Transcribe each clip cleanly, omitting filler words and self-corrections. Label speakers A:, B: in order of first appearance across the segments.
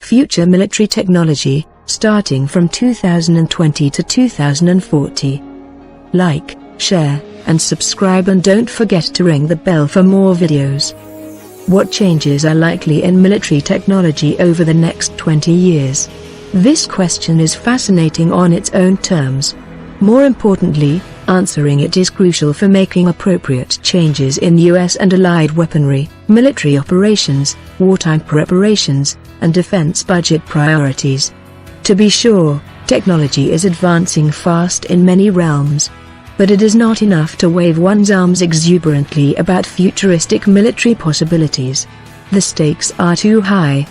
A: future military technology, starting from 2020 to 2040. Like, share, and subscribe, and don't forget to ring the bell for more videos. What changes are likely in military technology over the next 20 years? This question is fascinating on its own terms. More importantly, answering it is crucial for making appropriate changes in US and allied weaponry, military operations, wartime preparations, and defense budget priorities. To be sure, technology is advancing fast in many realms. But it is not enough to wave one's arms exuberantly about futuristic military possibilities. The stakes are too high.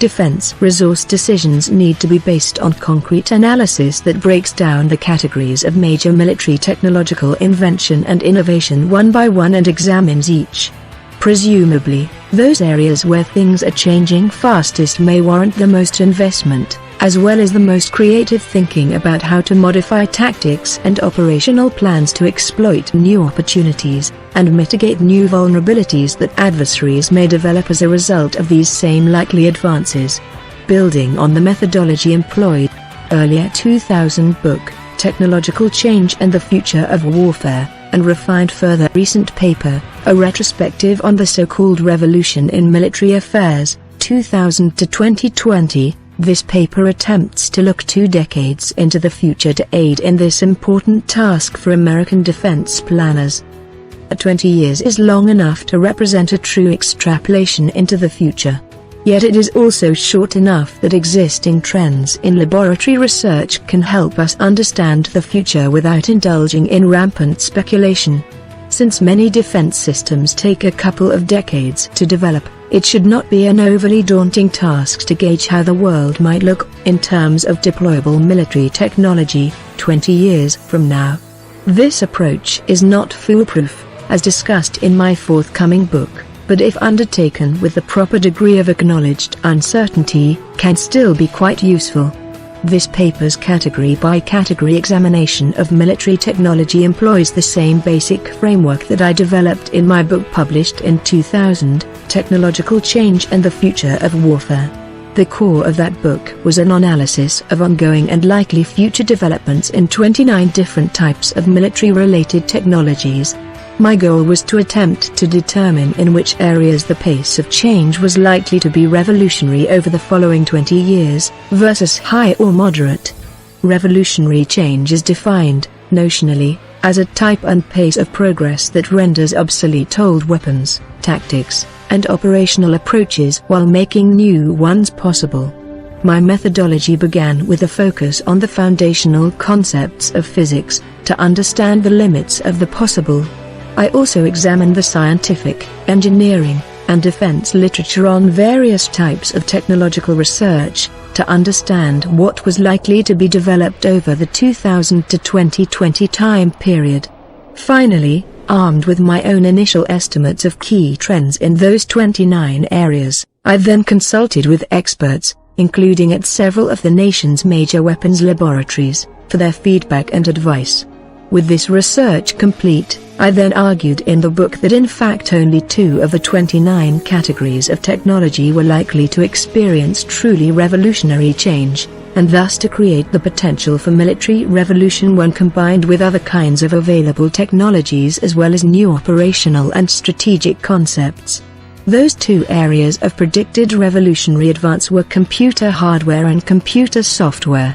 A: Defense resource decisions need to be based on concrete analysis that breaks down the categories of major military technological invention and innovation one by one and examines each. Presumably, those areas where things are changing fastest may warrant the most investment, as well as the most creative thinking about how to modify tactics and operational plans to exploit new opportunities, and mitigate new vulnerabilities that adversaries may develop as a result of these same likely advances. Building on the methodology employed, earlier 2000 book, Technological Change and the Future of Warfare, and refined further recent paper, a retrospective on the so-called revolution in military affairs, 2000 to 2020, this paper attempts to look 2 decades into the future to aid in this important task for American defense planners. 20 years is long enough to represent a true extrapolation into the future. Yet it is also short enough that existing trends in laboratory research can help us understand the future without indulging in rampant speculation. Since many defense systems take a couple of decades to develop, it should not be an overly daunting task to gauge how the world might look, in terms of deployable military technology, 20 years from now. This approach is not foolproof, as discussed in my forthcoming book, but if undertaken with the proper degree of acknowledged uncertainty, can still be quite useful. This paper's category-by-category examination of military technology employs the same basic framework that I developed in my book published in 2000, Technological Change and the Future of Warfare. The core of that book was an analysis of ongoing and likely future developments in 29 different types of military-related technologies. My goal was to attempt to determine in which areas the pace of change was likely to be revolutionary over the following 20 years, versus high or moderate. Revolutionary change is defined, notionally, as a type and pace of progress that renders obsolete old weapons, tactics, and operational approaches while making new ones possible. My methodology began with a focus on the foundational concepts of physics, to understand the limits of the possible. I also examined the scientific, engineering, and defense literature on various types of technological research, to understand what was likely to be developed over the 2000 to 2020 time period. Finally, armed with my own initial estimates of key trends in those 29 areas, I then consulted with experts, including at several of the nation's major weapons laboratories, for their feedback and advice. With this research complete, I then argued in the book that in fact only 2 of the 29 categories of technology were likely to experience truly revolutionary change, and thus to create the potential for military revolution when combined with other kinds of available technologies as well as new operational and strategic concepts. Those 2 areas of predicted revolutionary advance were computer hardware and computer software.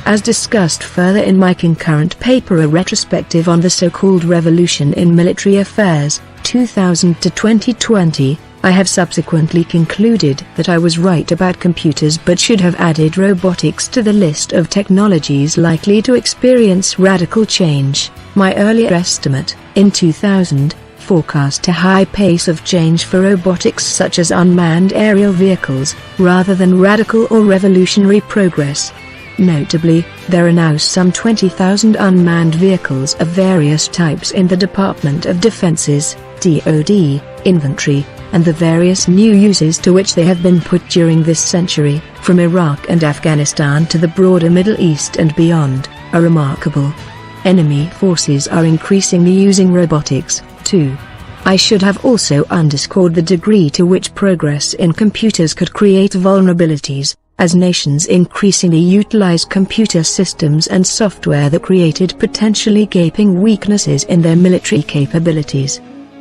A: As discussed further in my concurrent paper, a retrospective on the so-called revolution in military affairs, 2000 to 2020, I have subsequently concluded that I was right about computers but should have added robotics to the list of technologies likely to experience radical change. My earlier estimate, in 2000, forecast a high pace of change for robotics such as unmanned aerial vehicles, rather than radical or revolutionary progress. Notably, there are now some 20,000 unmanned vehicles of various types in the Department of Defense's (DoD) inventory, and the various new uses to which they have been put during this century, from Iraq and Afghanistan to the broader Middle East and beyond, are remarkable. Enemy forces are increasingly using robotics, too. I should have also underscored the degree to which progress in computers could create vulnerabilities, as nations increasingly utilized computer systems and software that created potentially gaping weaknesses in their military capabilities.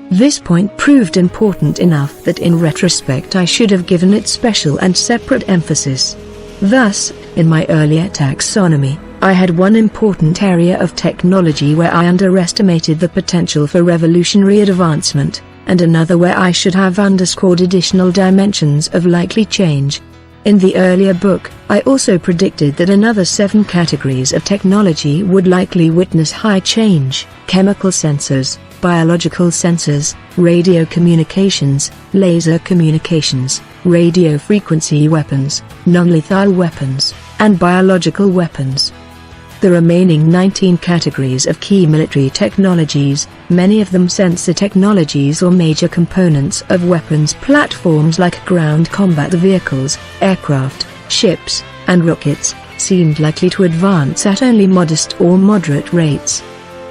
A: This point proved important enough that in retrospect I should have given it special and separate emphasis. Thus, in my earlier taxonomy, I had one important area of technology where I underestimated the potential for revolutionary advancement, and another where I should have underscored additional dimensions of likely change. In the earlier book, I also predicted that another 7 categories of technology would likely witness high change: chemical sensors, biological sensors, radio communications, laser communications, radio frequency weapons, non-lethal weapons, and biological weapons. The remaining 19 categories of key military technologies, many of them sensor technologies or major components of weapons platforms like ground combat vehicles, aircraft, ships, and rockets, seemed likely to advance at only modest or moderate rates.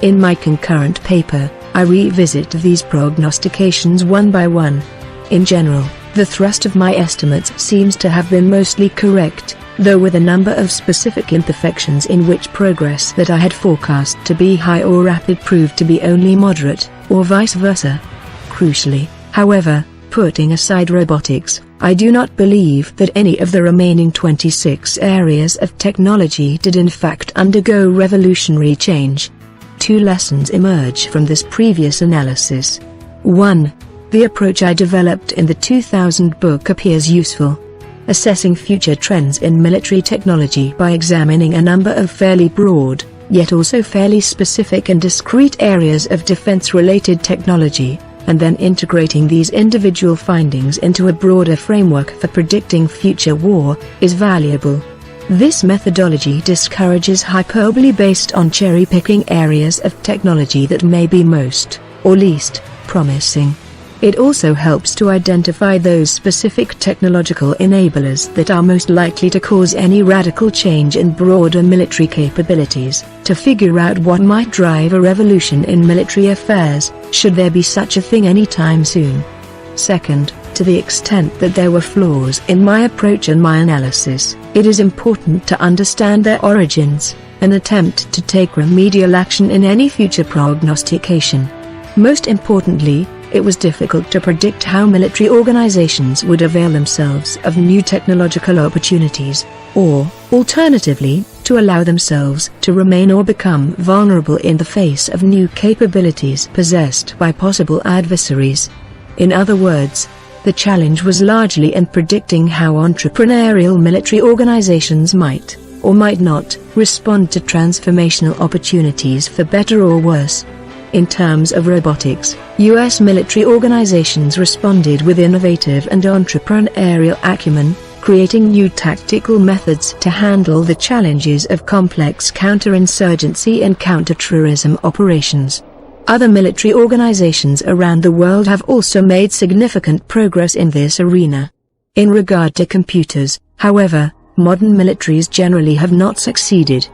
A: In my concurrent paper, I revisit these prognostications one by one. In general, the thrust of my estimates seems to have been mostly correct, though with a number of specific imperfections in which progress that I had forecast to be high or rapid proved to be only moderate, or vice versa. Crucially, however, putting aside robotics, I do not believe that any of the remaining 26 areas of technology did in fact undergo revolutionary change. 2 lessons emerge from this previous analysis. 1. The approach I developed in the 2000 book appears useful. Assessing future trends in military technology by examining a number of fairly broad, yet also fairly specific and discrete areas of defense-related technology, and then integrating these individual findings into a broader framework for predicting future war, is valuable. This methodology discourages hyperbole based on cherry-picking areas of technology that may be most, or least, promising. It also helps to identify those specific technological enablers that are most likely to cause any radical change in broader military capabilities, to figure out what might drive a revolution in military affairs, should there be such a thing anytime soon. Second, to the extent that there were flaws in my approach and my analysis, it is important to understand their origins, and attempt to take remedial action in any future prognostication. Most importantly, it was difficult to predict how military organizations would avail themselves of new technological opportunities, or, alternatively, to allow themselves to remain or become vulnerable in the face of new capabilities possessed by possible adversaries. In other words, the challenge was largely in predicting how entrepreneurial military organizations might, or might not, respond to transformational opportunities for better or worse. In terms of robotics, U.S. military organizations responded with innovative and entrepreneurial acumen, creating new tactical methods to handle the challenges of complex counterinsurgency and counterterrorism operations. Other military organizations around the world have also made significant progress in this arena. In regard to computers, however, modern militaries generally have not succeeded.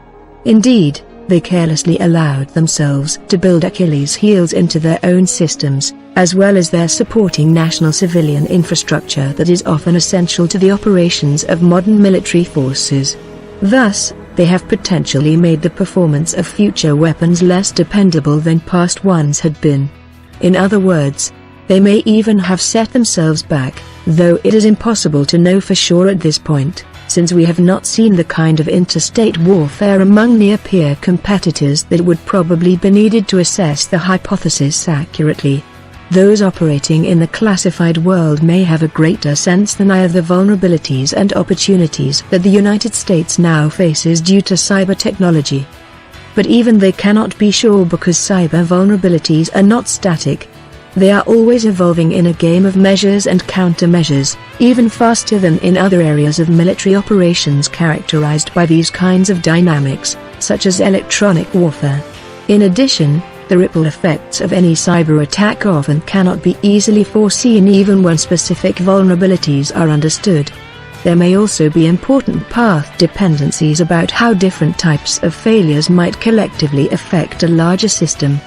A: Indeed, they carelessly allowed themselves to build Achilles' heels into their own systems, as well as their supporting national civilian infrastructure that is often essential to the operations of modern military forces. Thus, they have potentially made the performance of future weapons less dependable than past ones had been. In other words, they may even have set themselves back, though it is impossible to know for sure at this point, since we have not seen the kind of interstate warfare among near-peer competitors that would probably be needed to assess the hypothesis accurately. Those operating in the classified world may have a greater sense than I of the vulnerabilities and opportunities that the United States now faces due to cyber technology. But even they cannot be sure because cyber vulnerabilities are not static. They are always evolving in a game of measures and countermeasures, even faster than in other areas of military operations characterized by these kinds of dynamics, such as electronic warfare. In addition, the ripple effects of any cyber attack often cannot be easily foreseen even when specific vulnerabilities are understood. There may also be important path dependencies about how different types of failures might collectively affect a larger system.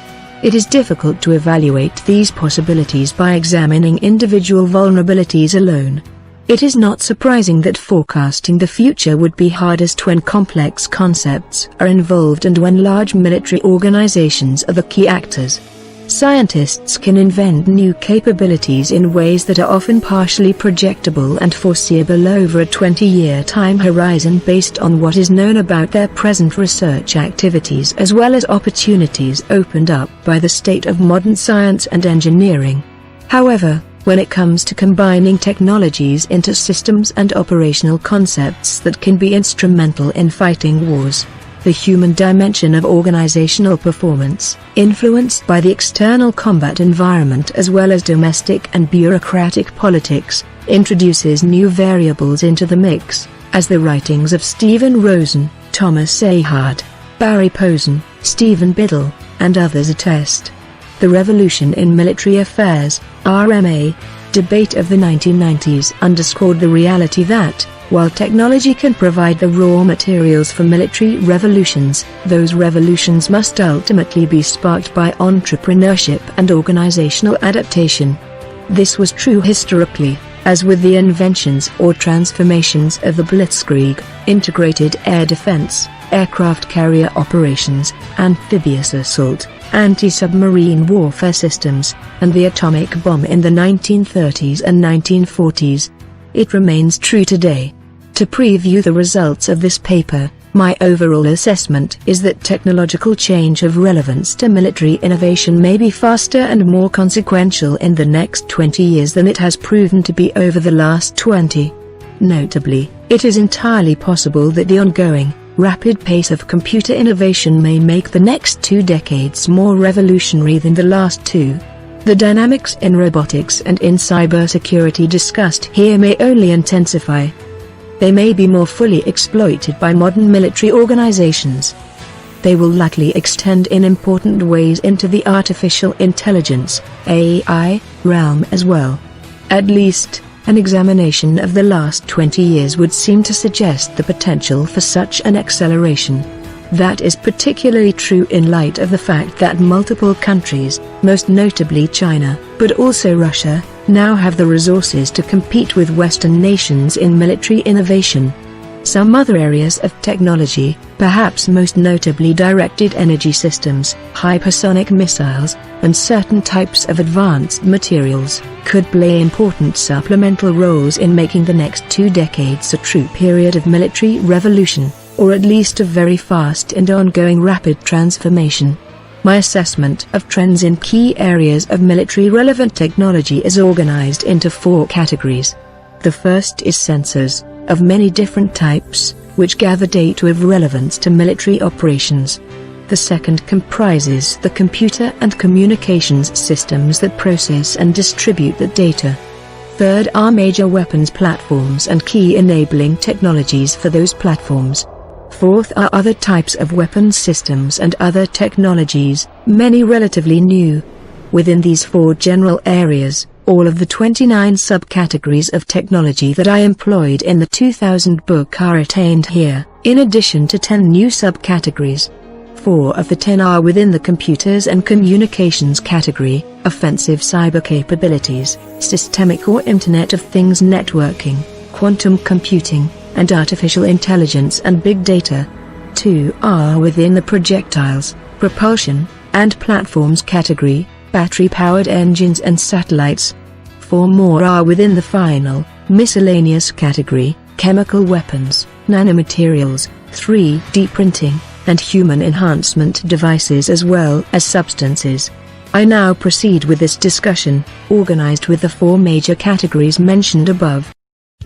A: It is difficult to evaluate these possibilities by examining individual vulnerabilities alone. It is not surprising that forecasting the future would be hardest when complex concepts are involved and when large military organizations are the key actors. Scientists can invent new capabilities in ways that are often partially projectable and foreseeable over a 20-year time horizon based on what is known about their present research activities as well as opportunities opened up by the state of modern science and engineering. However, when it comes to combining technologies into systems and operational concepts that can be instrumental in fighting wars, the human dimension of organizational performance, influenced by the external combat environment as well as domestic and bureaucratic politics, introduces new variables into the mix, as the writings of Stephen Rosen, Thomas A. Hart, Barry Posen, Stephen Biddle, and others attest. The Revolution in Military Affairs, RMA, debate of the 1990s underscored the reality that, while technology can provide the raw materials for military revolutions, those revolutions must ultimately be sparked by entrepreneurship and organizational adaptation. This was true historically, as with the inventions or transformations of the Blitzkrieg, integrated air defense, aircraft carrier operations, amphibious assault, anti-submarine warfare systems, and the atomic bomb in the 1930s and 1940s. It remains true today. To preview the results of this paper, my overall assessment is that technological change of relevance to military innovation may be faster and more consequential in the next 20 years than it has proven to be over the last 20. Notably, it is entirely possible that the ongoing, rapid pace of computer innovation may make the next 2 decades more revolutionary than the last 2. The dynamics in robotics and in cybersecurity discussed here may only intensify. They may be more fully exploited by modern military organizations. They will likely extend in important ways into the artificial intelligence, AI, realm as well. At least, an examination of the last 20 years would seem to suggest the potential for such an acceleration. That is particularly true in light of the fact that multiple countries, most notably China, but also Russia, now have the resources to compete with Western nations in military innovation. Some other areas of technology, perhaps most notably directed energy systems, hypersonic missiles, and certain types of advanced materials, could play important supplemental roles in making the next 2 decades a true period of military revolution, or at least a very fast and ongoing rapid transformation. My assessment of trends in key areas of military-relevant technology is organized into 4 categories. The first is sensors, of many different types, which gather data of relevance to military operations. The second comprises the computer and communications systems that process and distribute the data. Third are major weapons platforms and key enabling technologies for those platforms. Fourth are other types of weapons systems and other technologies, many relatively new. Within these 4 general areas, all of the 29 subcategories of technology that I employed in the 2000 book are attained here, in addition to 10 new subcategories. 4 of the 10 are within the computers and communications category: offensive cyber capabilities, systemic or Internet of Things networking, quantum computing, and artificial intelligence and big data. 2 are within the projectiles, propulsion, and platforms category: battery-powered engines and satellites. 4 more are within the final, miscellaneous category: chemical weapons, nanomaterials, 3D printing, and human enhancement devices as well as substances. I now proceed with this discussion, organized with the 4 major categories mentioned above.